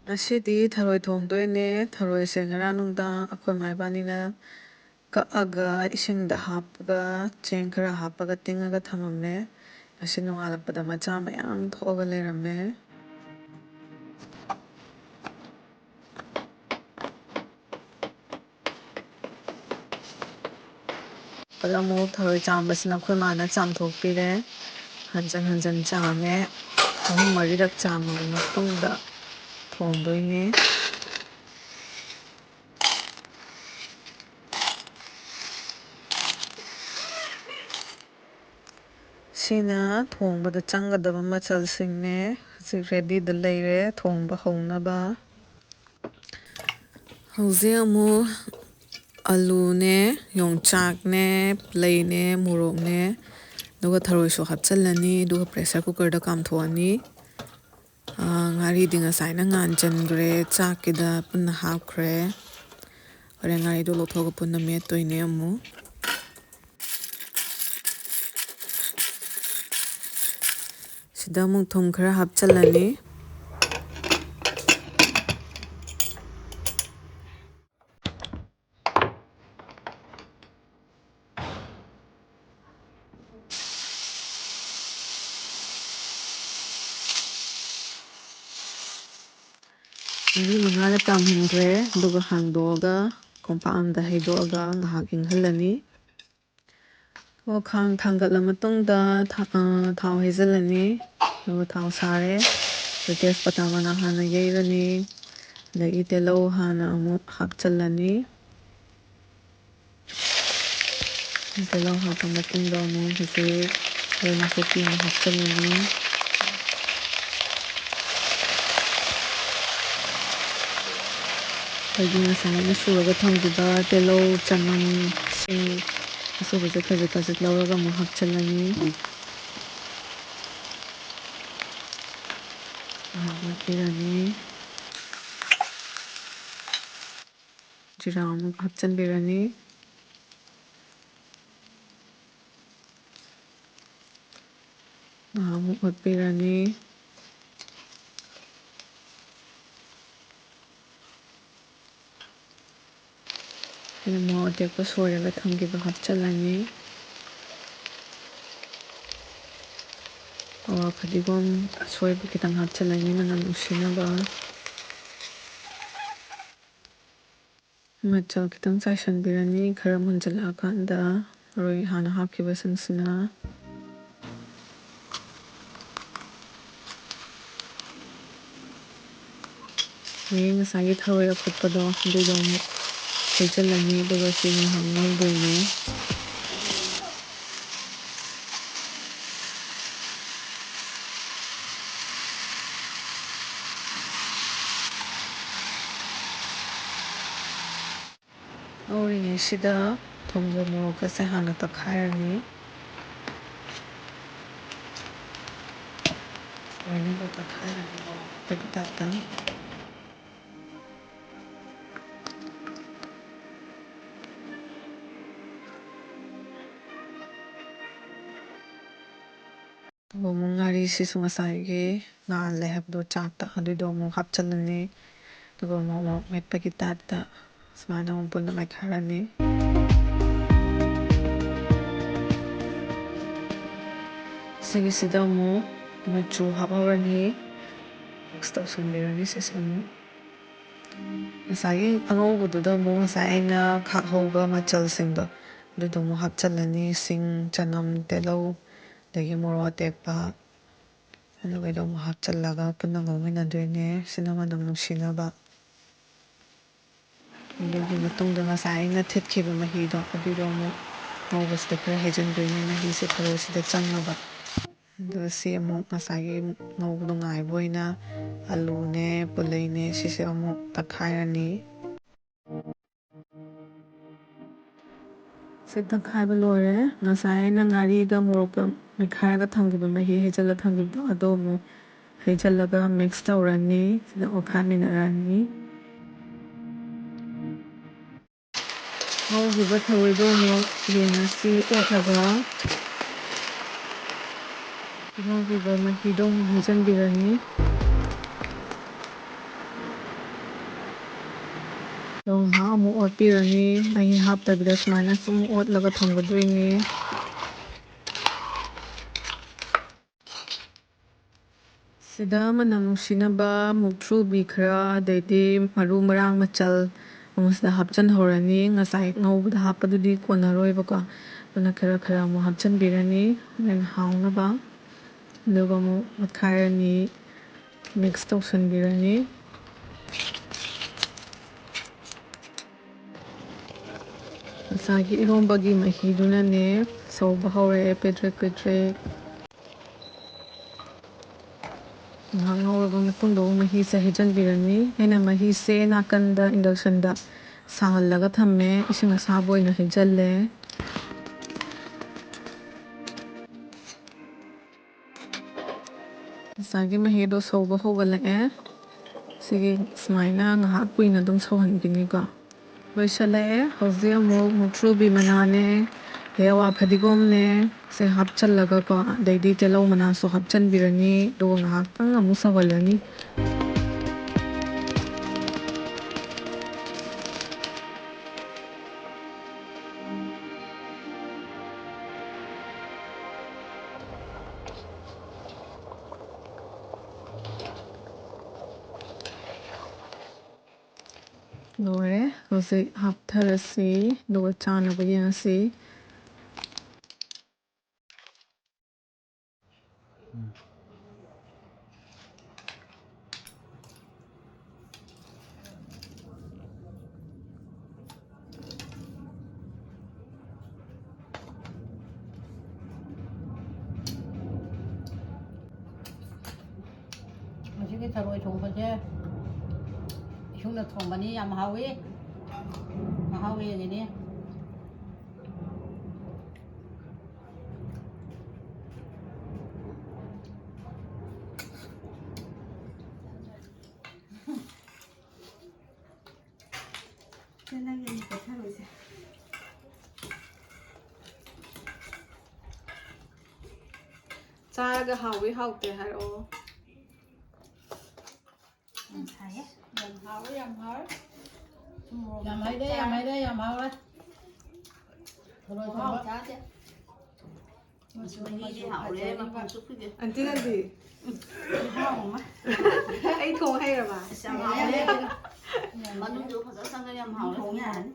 ꯉꯁꯤꯗꯤ ꯊꯔꯣꯏ ꯊꯣꯡꯗꯣꯏꯅꯦ. ꯊꯔꯣꯏꯁꯦ ꯉꯔꯥꯡ ꯅꯨꯡꯗꯥꯡ ꯑꯩꯈꯣꯏ ꯏꯃꯥ ꯏꯕꯥꯅꯤꯅ ꯀꯛꯑꯒ ꯏꯁꯤꯡꯗ ꯍꯥꯞꯄꯒ ꯆꯦꯡ ꯈꯔ ꯍꯥꯞꯄꯒ ꯇꯤꯡꯉꯒ ꯊꯝꯃꯝꯃꯦ. ꯉꯁꯤ ꯅꯣꯡꯉꯥꯜꯂꯛꯄꯗ ꯃꯆꯥ ꯃꯌꯥꯝ ꯊꯣꯛꯑꯒ ꯂꯩꯔꯝꯃꯦ. ꯑꯗ ꯑꯃꯨꯛ ꯊꯔꯣꯏ ꯆꯥꯝꯕꯁꯤꯅ ꯑꯩꯈꯣꯏ ꯃꯥꯅ ꯆꯥꯝꯊꯣꯛꯄꯤꯔꯦ. ꯍꯟꯖꯟ ꯍꯟꯖꯟ ꯆꯥꯝꯃꯦ. 3-4ꯔꯛ ꯆꯥꯝꯃꯕ ꯃꯇꯨꯡꯗ ꯊꯣꯡꯗꯣꯏꯅꯦ. ꯁꯤꯅ ꯊꯣꯡꯕꯗ ꯆꯪꯒꯗꯕ ꯃꯆꯜꯁꯤꯡꯅꯦ. ꯍꯧꯖꯤꯛ ꯔꯦꯗꯤꯗ ꯂꯩꯔꯦ ꯊꯣꯡꯕ ꯍꯧꯅꯕ. ꯍꯧꯖꯤꯛ ꯑꯃꯨꯛ ꯑꯂꯨꯅꯦ, ꯌꯣꯡꯆꯥꯛꯅꯦ, ꯂꯩꯅꯦ, ꯃꯣꯔꯣꯛꯅꯦ, ꯑꯗꯨꯒ ꯊꯔꯣꯏꯁꯨ ꯍꯥꯞꯆꯤꯜꯂꯅꯤ. ꯑꯗꯨꯒ ꯄ꯭ꯔꯦꯁꯔ ꯀꯨꯀꯔꯗ ꯀꯥꯝꯊꯣꯛꯑꯅꯤ. ꯉꯥꯔꯤꯗꯤ ꯉꯁꯥꯏꯅ ꯉꯥꯟꯖꯟꯈ꯭ꯔꯦ, ꯆꯥꯛꯀꯤꯗ ꯄꯨꯟꯅ ꯍꯥꯞꯈ꯭ꯔꯦ. ꯍꯣꯔꯦꯟ ꯉꯥꯔꯤꯗꯣ ꯂꯧꯊꯣꯛꯑꯒ ꯄꯨꯟꯅ ꯃꯦꯠꯇꯣꯏꯅꯦ ꯑꯃꯨꯛ. ꯁꯤꯗ ꯑꯃꯨꯛ ꯊꯨꯝ ꯈꯔ ꯍꯥꯞꯆꯤꯜꯂꯅꯤ. ꯃꯔꯤ 5ꯗ ꯀꯥꯝꯍꯟꯈ꯭ꯔꯦ. ꯑꯗꯨꯒ ꯍꯥꯡꯗꯣꯛꯑꯒ ꯀꯣꯝꯄꯥꯛ ꯑꯃꯗ ꯍꯩꯗꯣꯛꯑꯒ ꯉꯥꯏꯍꯥꯛ ꯏꯪꯍꯜꯂꯅꯤ. ꯑꯗꯨꯒ ꯈꯥꯡ ꯊꯥꯡꯒꯠꯂ ꯃꯇꯨꯡꯗ ꯊꯥꯎ ꯍꯩꯖꯤꯜꯂꯅꯤ. ꯑꯗꯨꯒ ꯊꯥꯎ ꯁꯥꯔꯦ. ꯇꯦꯖꯄꯇꯥ ꯃꯅꯥ ꯍꯥꯟꯅ ꯌꯩꯔꯅꯤ. ꯑꯗꯒꯤ ꯇꯤꯜꯍꯧ ꯍꯥꯟꯅ ꯑꯃꯨꯛ ꯍꯥꯞꯆꯤꯜꯂꯅꯤ. ꯇꯤꯜꯍꯧ ꯍꯥꯞꯄ ꯃꯇꯨꯡꯗ ꯑꯃꯨꯛ ꯍꯧꯖꯤꯛ ꯃꯔꯣꯏ ꯅꯥꯀꯨꯞꯄꯤ ꯑꯃꯨꯛ ꯍꯥꯞꯆꯤꯜꯂꯅꯤ. ꯑꯩꯈꯣꯏꯒꯤ ꯉꯁꯥꯏꯅ ꯁꯨꯔꯒ ꯊꯝꯈꯤꯕ ꯇꯤꯜꯍꯧ, ꯆꯅꯝ, ꯁꯤꯡ ꯑꯁꯨꯕꯁꯦ ꯈꯖꯤꯛ ꯈꯖꯤꯛ ꯂꯧꯔꯒ ꯑꯃꯨꯛ ꯍꯥꯞꯆꯤꯜꯂꯅꯤ. ꯍꯥꯞꯄꯤꯔꯅꯤ. ꯖꯤꯔꯥ ꯑꯃꯨꯛ ꯍꯥꯞꯆꯤꯟꯕꯤꯔꯅꯤ. ꯑꯃꯨꯛ ꯑꯣꯠꯄꯤꯔꯅꯤ. ꯃꯣꯔꯣꯛ ꯑꯇꯦꯛꯄ ꯁꯣꯏꯔꯒ ꯊꯝꯈꯤꯕ ꯍꯥꯞꯆꯤꯜꯂꯅꯤ. ꯐꯗꯤꯒꯣꯝ ꯑꯁꯣꯏꯕ ꯈꯤꯇꯪ ꯍꯥꯞꯆꯤꯜꯂꯅꯤ ꯃꯅꯝ ꯅꯨꯡꯁꯤꯅꯕ. ꯃꯆꯜ ꯈꯤꯇꯪ ꯆꯥꯏꯁꯤꯟꯕꯤꯔꯅꯤ. ꯈꯔ ꯃꯨꯟꯖꯜꯂꯛꯑꯀꯥꯟꯗ ꯃꯔꯣꯏ ꯍꯥꯟꯅ ꯍꯥꯞꯈꯤꯕꯁꯤꯡꯁꯤꯅ ꯉꯁꯥꯏꯒꯤ ꯊꯔꯣꯏ ꯑꯐꯨꯠꯄꯗꯣ ꯑꯗꯨꯗꯣ ꯑꯃꯨꯛ ꯍꯩꯖꯤꯜꯂꯅꯤ. ꯑꯗꯨꯒ ꯁꯤ ꯉꯥꯏꯍꯥꯛ ꯉꯧꯗꯣꯏꯅꯦ. ꯉꯧꯔꯤꯉꯩꯁꯤꯗ ꯊꯨꯝꯒ ꯃꯣꯔꯣꯛꯀꯁꯦ ꯍꯥꯟꯅ ꯇꯛꯈꯥꯏꯔꯅꯤ. ꯂꯣꯏꯅꯕ ꯇꯛꯈꯥꯏꯔꯅꯤ ꯃꯣꯔꯣꯛ ꯇꯥꯏꯞꯇ. ꯑꯗꯨꯒ ꯑꯃꯨꯛ ꯉꯥꯔꯤꯁꯤꯁꯨ ꯉꯁꯥꯏꯒꯤ ꯉꯥꯜꯂꯦ ꯍꯥꯏꯕꯗꯣ ꯆꯥꯛꯇ ꯑꯗꯨꯏꯗꯣ ꯑꯃꯨꯛ ꯍꯥꯞꯆꯤꯜꯂꯅꯤ. ꯑꯗꯨꯒ ꯃꯣꯔꯣꯛ ꯃꯦꯠꯄꯒꯤ ꯇꯥꯏꯞꯇ ꯁꯨꯃꯥꯏꯅ ꯑꯃꯨꯛ ꯄꯨꯟꯅ ꯃꯦꯠꯈꯥꯏꯔꯅꯤ. ꯁꯤꯒꯤꯁꯤꯗ ꯑꯃꯨꯛ ꯃꯆꯨ ꯍꯥꯞꯍꯧꯔꯅꯤ. ꯃꯤꯛꯁ ꯇꯧꯁꯟꯕꯤꯔꯅꯤ ꯁꯤꯁꯦ ꯑꯃꯨꯛ. ꯉꯁꯥꯏꯒꯤ ꯑꯉꯧꯕꯗꯨꯗ ꯑꯃꯨꯛ ꯉꯁꯥꯏ ꯑꯩꯅ ꯈꯥꯛꯍꯧꯕ ꯃꯆꯜꯁꯤꯡꯗꯣ ꯑꯗꯨꯗꯣ ꯑꯃꯨꯛ ꯍꯥꯞꯆꯤꯜꯂꯅꯤ. ꯁꯤꯡ, ꯆꯅꯝ, ꯇꯤꯜꯍꯧ, ꯑꯗꯒꯤ ꯃꯣꯔꯣꯛ ꯑꯇꯦꯛꯄ ꯑꯗꯨꯒꯩꯗꯣ ꯑꯃꯨꯛ ꯍꯥꯞꯆꯤꯜꯂꯒ ꯄꯨꯟꯅ ꯉꯧꯃꯤꯟꯅꯗꯣꯏꯅꯦ. ꯁꯤꯅ ꯃꯅꯝ ꯅꯨꯡꯁꯤꯅꯕ. ꯑꯗꯨꯒꯤ ꯃꯇꯨꯡꯗ ꯉꯁꯥꯏ ꯑꯩꯅ ꯊꯤꯠꯈꯤꯕ ꯃꯍꯤꯗꯣ ꯑꯗꯨꯗꯣ ꯑꯃꯨꯛ ꯉꯧꯕꯁꯤꯗ ꯈꯔ ꯍꯩꯖꯤꯟꯗꯣꯏꯅꯦ. ꯃꯍꯤꯁꯦ ꯊꯔꯣꯏꯁꯤꯗ ꯆꯪꯅꯕ. ꯑꯗꯨꯒ ꯁꯤ ꯑꯃꯨꯛ ꯉꯁꯥꯏꯒꯤ ꯉꯧꯕꯗꯣ ꯉꯥꯏꯕ ꯑꯣꯏꯅ ꯑꯂꯨꯅꯦ, ꯄꯨꯂꯩꯅꯦ ꯁꯤꯁꯦ ꯑꯃꯨꯛ ꯇꯛꯈꯥꯏꯔꯅꯤ. ꯁꯤ ꯇꯛꯈꯥꯏꯕ ꯂꯣꯏꯔꯦ. ꯉꯁꯥꯏ ꯑꯩꯅ ꯉꯥꯔꯤꯒ ꯃꯣꯔꯣꯛꯀ ꯃꯦꯠꯈꯥꯏꯔꯒ ꯊꯝꯈꯤꯕ ꯃꯍꯤ ꯍꯩꯖꯤꯜꯂ ꯊꯝꯈꯤꯕꯗꯣ ꯑꯗꯣ ꯑꯃꯨꯛ ꯍꯩꯖꯤꯜꯂꯒ ꯃꯤꯛꯁ ꯇꯧꯔꯅꯤ. ꯁꯤꯗ ꯑꯣꯠꯈꯥꯏꯃꯤꯟꯅꯔꯅꯤ. ꯉꯧꯈꯤꯕ ꯊꯔꯣꯏꯗꯣ ꯑꯃꯨꯛ ꯌꯦꯡꯉꯁꯤ ꯑꯣꯠꯂꯒ ꯉꯧꯈꯤꯕ ꯃꯍꯤꯗꯣ ꯑꯃꯨꯛ ꯍꯩꯖꯤꯟꯕꯤꯔꯅꯤ. ꯉꯥꯏꯍꯥꯛ ꯑꯃꯨꯛ ꯑꯣꯠꯄꯤꯔꯅꯤ ꯃꯍꯤ ꯍꯥꯞꯇꯕꯤꯗ ꯁꯨꯃꯥꯏꯅ ꯁꯨꯝ ꯑꯣꯠꯂꯒ ꯊꯝꯒꯗꯣꯏꯅꯤ ꯁꯤꯗ ꯃꯅꯝ ꯅꯨꯡꯁꯤꯅꯕ ꯃꯨꯛꯊ꯭ꯔꯨꯕꯤ ꯈꯔ ꯑꯗꯩꯗꯤ ꯃꯔꯨ ꯃꯔꯥꯡ ꯃꯆꯜ ꯑꯃꯨꯛ ꯁꯤꯗ ꯍꯥꯞꯆꯤꯟꯍꯧꯔꯅꯤ ꯉꯁꯥꯏ ꯉꯧꯕꯗ ꯍꯥꯞꯄꯗꯨꯗꯤ ꯀꯣꯟꯅꯔꯣꯏꯕꯀꯣ ꯑꯗꯨꯅ ꯈꯔ ꯈꯔ ꯑꯃꯨꯛ ꯍꯥꯞꯆꯤꯟꯕꯤꯔꯅꯤ ꯍꯣꯔꯦꯟ ꯍꯥꯎꯅꯕ ꯑꯗꯨꯒ ꯑꯃꯨꯛ ꯑꯣꯠꯈꯥꯏꯔꯅꯤ ꯃꯤꯛꯁ ꯇꯧꯁꯟꯕꯤꯔꯅꯤ ꯉꯁꯥꯏꯒꯤ ꯏꯔꯣꯝꯕꯒꯤ ꯃꯍꯤꯗꯨꯅꯅꯦ ꯁꯧꯕ ꯍꯧꯔꯛꯑꯦ ꯄꯦꯗ꯭ꯔꯦꯛ ꯄꯦꯗ꯭ꯔꯦꯛ ꯉꯥꯏꯍꯥꯛ ꯉꯧꯔꯕ ꯃꯇꯨꯡꯗ ꯃꯍꯤꯁꯦ ꯍꯩꯖꯤꯟꯕꯤꯔꯅꯤ ꯑꯩꯅ ꯃꯍꯤꯁꯦ ꯅꯥꯀꯟꯗ ꯏꯟꯗꯛꯁꯟꯗ ꯁꯥꯍꯜꯂꯒ ꯊꯝꯃꯦ ꯏꯁꯤꯡ ꯑꯁꯥꯕ ꯑꯣꯏꯅ ꯍꯩꯖꯤꯜꯂꯦ ꯉꯁꯥꯏꯒꯤ ꯃꯍꯤꯗꯣ ꯁꯧꯕ ꯍꯧꯒꯠꯂꯛꯑꯦ ꯁꯤꯒꯤ ꯁꯨꯃꯥꯏꯅ ꯉꯥꯏꯍꯥꯛ ꯀꯨꯏꯅ ꯑꯗꯨꯝ ꯁꯧꯍꯟꯈꯤꯅꯤꯀꯣ ꯂꯣꯏꯁꯤꯜꯂꯛꯑꯦ ꯍꯧꯖꯤꯛ ꯑꯃꯨꯛ ꯃꯨꯛꯊ꯭ꯔꯨꯕꯤ ꯃꯅꯥꯅꯦ ꯑꯗꯩ ꯑꯋꯥ ꯐꯗꯤꯒꯣꯝꯅꯦ ꯁꯦ ꯍꯥꯞꯆꯜꯂꯒꯀꯣ ꯑꯗꯩꯗꯤ ꯇꯤꯜꯍꯧ ꯃꯅꯥꯁꯨ ꯍꯥꯞꯆꯟꯕꯤꯔꯅꯤ ꯑꯗꯨꯒ ꯉꯥꯏꯍꯥꯛꯇꯪ ꯑꯃꯨꯛ ꯁꯧꯍꯜꯂꯅꯤ ꯂꯣꯏꯔꯦ ꯍꯧꯖꯤꯛ ꯍꯥꯞꯊꯔꯁꯤ ꯑꯗꯨꯒ ꯆꯥꯅꯕ ꯌꯦꯡꯉꯁꯤ ꯃꯁꯤꯒꯤ ꯊꯔꯣꯏ ꯊꯣꯡꯕꯁꯦ ꯏꯁꯨꯡꯅ ꯊꯣꯡꯕꯅꯤ ꯌꯥꯝ ꯍꯥꯎꯋꯤ ꯃꯍꯥꯎ ꯌꯦꯡꯉꯤꯅꯤ ꯆꯥꯔꯒ ꯍꯥꯎꯋꯤ ꯍꯥꯎꯇꯦ ꯍꯥꯏꯔꯛꯑꯣ ꯌꯥꯝ ꯍꯥꯎꯋꯦ ꯌꯥꯝ ꯍꯥꯎꯋꯦ ꯌꯥꯝ ꯍꯩꯔꯦ ꯌꯥꯝ ꯍꯩꯔꯦ ꯌꯥꯝ ꯍꯥꯎꯔꯦ ꯊꯔꯣꯏ ꯊꯣꯡꯕ ꯆꯥꯁꯦ ꯃꯍꯤꯗꯤ ꯍꯥꯎꯔꯦ ꯃꯄꯪꯁꯨ ꯐꯨꯏꯗꯦ ꯑꯟꯇꯤ ꯅꯟꯗꯤ ꯍꯥꯎ ꯑꯃ ꯑꯩ ꯊꯣꯡ ꯍꯩꯔꯕ ꯑꯁ ꯌꯥꯝ ꯍꯥꯎꯔꯦ ꯃꯅꯨꯡꯗꯣ ꯐꯖꯅ ꯆꯪꯉ ꯌꯥꯝ ꯍꯥꯎꯔꯦ ꯊꯣꯡ ꯌꯥꯔꯅꯤ